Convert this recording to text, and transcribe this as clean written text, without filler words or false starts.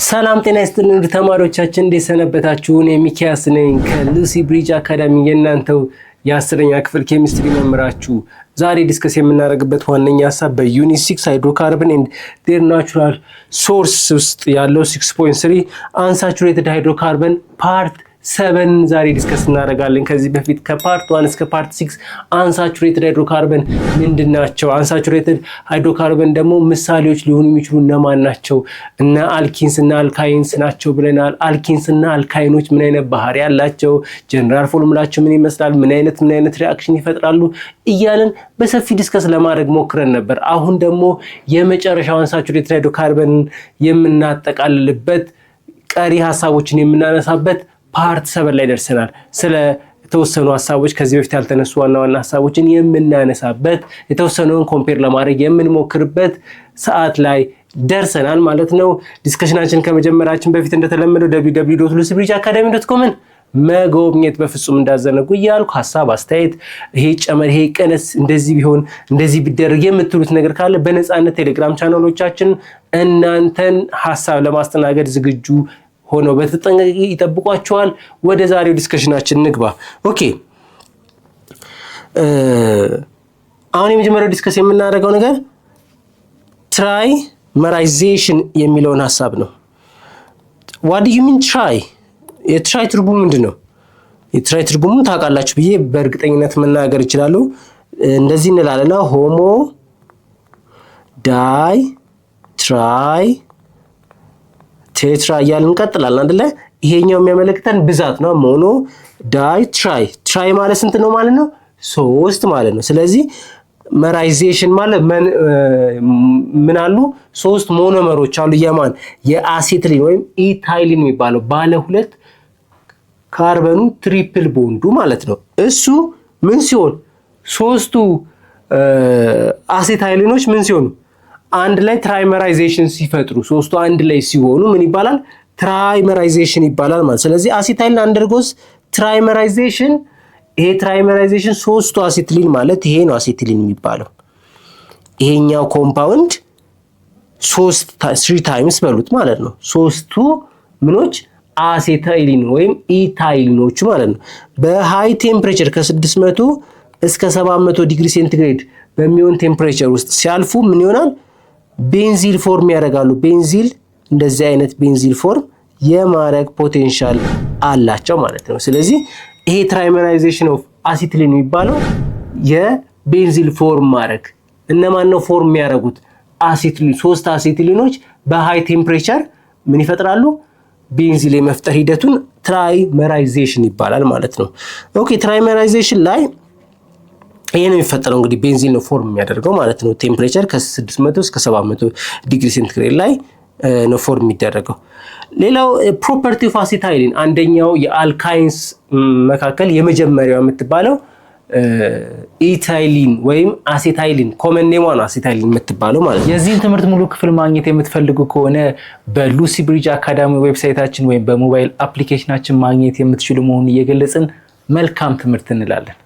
ሰላም ጤና ይስጥልን ተማሪዎቻችን እንደሰነበታችሁን የሚኪያስ ነኝ ከሉሲ ብሪጅ አካዳሚ የናንተው የ10ኛ ክፍል ኬሚስትሪ መምህራችሁ ዛሬ ዲስከስ የምናደርግበት ዋነኛ ሐሳብ በዩኒት 6 ሃይድሮካርበን ኤንድ ዴር ናቹራል ሶርስ ውስጥ ያለው 6.3 አንሳቹሬትድ ሃይድሮካርበን ፓርት 7 ዛሬ ዲስከስ እናደርጋለን። ከዚህ በፊት ከፓርት 1 እስከ ፓርት 6 አንሳቹሬትድ ሃይድሮካርበን ምንድናቸው፣ አንሳቹሬትድ ሃይድሮካርበን ደግሞ ምሳሌዎች ሊሆኑ የሚችሉ እነማን ናቸው፣ እና አልኪንስ እና አልካይንስ ናቸው ብለናል። አልኪንስ እና አልካይኖች ምን አይነት ባህሪ ያላቸው፣ ጀነራል ፎርሙላቸው ምን ይመስላል፣ ምን አይነት ሪአክሽን ይፈጥራሉ እያለን በሰፊ ዲስከስ ለማድረግ ሞክረን ነበር። አሁን ደግሞ የመጨረሻው አንሳቹሬትድ ሃይድሮካርበን የምናጠቃልልበት ቀሪ ሐሳቦችን የምናነሳበት ፓርት 7 ላይ ደርሰናል። ስለ ተወሰኑ ሐሳቦች ከዚህ በፊት ያልተነሱ ዋና ሐሳቦችን የምናነሳበት የተወሰነውን ኮምፔር ለማድረግ የምንሞክርበት ሰዓት ላይ ደርሰናል ማለት ነው። ዲስከሽናችን ከመጀመራችን በፊት እንደተለመደው www.lucybridgeacademy.com መጎብኘት በፍጹም እንዳዘነጉ እያልኩ ሐሳብ አስተያየት፣ ይሄ ጨመር ይሄ ቀነስ እንደዚህ ቢሆን እንደዚህ ቢደረግ የምትሉት ነገር ካለ በነፃነት ቴሌግራም ቻናሎቻችን እናንተን ሐሳብ ለማስተናገድ ዝግጁ ሆኖ በተጠንቀቅ ይጠብቋቸዋል። ወደ ዛሬው ዲስከሽናችን ንግባ። ኦኬ አሁን የመጀመሪያው ዲስከስ የምናደርገው ነገር ትራይመራይዜሽን የሚለውን ሐሳብ ነው። what do you mean try? የትራይ ትርጉሙ ምንድነው? የትራይ ትርጉሙን ታውቃላችሁ ብዬ በእርግጠኝነት መናገር ይችላል። እንደዚህ እንላለና ሆሞ ዳይ ትራይ ቴትራ እያልን እንቀጥላለን አይደለ? ይሄኛው የሚያመለክተን ብዛት ነው። ሞኖ ዳይ ትራይ ማለት ስንት ነው ማለት ነው? 3 ማለት ነው። ስለዚህ መራይዜሽን ማለት ምን አሉ? 3 ሞኖመሮች አሉ። የማን? የአሴትሊን ወይም ኢታይሊን የሚባለው ባለ 2 ካርበኑ ትሪፕል ቦንዱ ማለት ነው። እሱ ምን ሲሆን 3ቱ አሴታይሊኖች ምን ሲሆኑ አንድ ላይ ትራይመራይዜሽን ሲፈጥሩ 3ቱ አንድ ላይ ሲሆኑ ምን ይባላል? ትራይመራይዜሽን ይባላል ማለት። ስለዚህ አሴታይሊን አንደርጎስ ትራይመራይዜሽን። ይሄ ትራይመራይዜሽን 3ቱ አሴትሊን ማለት ይሄ ነው አሴትሊን የሚባለው። ይሄኛው ኮምፓውንድ 3 ታይምስ በሉት ማለት ነው። 3ቱ ምኖች አሴታይሊን ወይም ኢታይሊኖች ማለት ነው። በሃይ ቴምፕሬቸር ከ600 እስከ 700 ዲግሪ ሴንቲግሬድ በሚሆን ቴምፕሬቸር ውስጥ ሲያልፉ ምን ይሆናል? ቤንዚል ፎርም ያደርጋሉ። ቤንዚል እንደዚህ አይነት ቤንዚል ፎርም የማድረግ ፖቴንሻል አላቸው ማለት ነው። ስለዚህ ይሄ ትራይመራይዜሽን ኦፍ አሲትሊን የሚባለው የቤንዚል ፎርም ማድረግ። እነማን ነው ፎርም የሚያደርጉት? አሲትሊን 3 አሲትሊኖች በሃይ ቴምፕሬቸር ምን ይፈጥራሉ? ቤንዚል የመፍጠር ሂደቱን ትራይመራይዜሽን ይባላል ማለት ነው። ኦኬ ትራይመራይዜሽን ላይ ይሄ ነው የሚፈጠረው። እንግዲህ ቤንዚን ነው ፎርም የሚያደርገው ማለት ነው። ቴምፕሬቸር ከ600 እስከ 700 ዲግሪ ሴንቲግሬድ ላይ ነው ፎርም የሚደረገው። ሌላው ፕሮፐርቲ ኦፍ አሴታይሊን፣ አንደኛው የአልካይንስ መካከል የመጀመሪያው የምትባለው ኢታይሊን ወይም አሴታይሊን ኮመን ኔሟ ነው አሴታይሊን የምትባለው ማለት ነው። የዚህን ትምህርት ሙሉ ክፍል ማግኘት የምትፈልጉ ከሆነ በሉሲ ብሪጅ አካዳሚ ዌብሳይታችን ወይም በሞባይል አፕሊኬሽናችን ማግኘት የምትችሉ መሆኑን እየገለጽን መልካም ትምህርት እንላለን።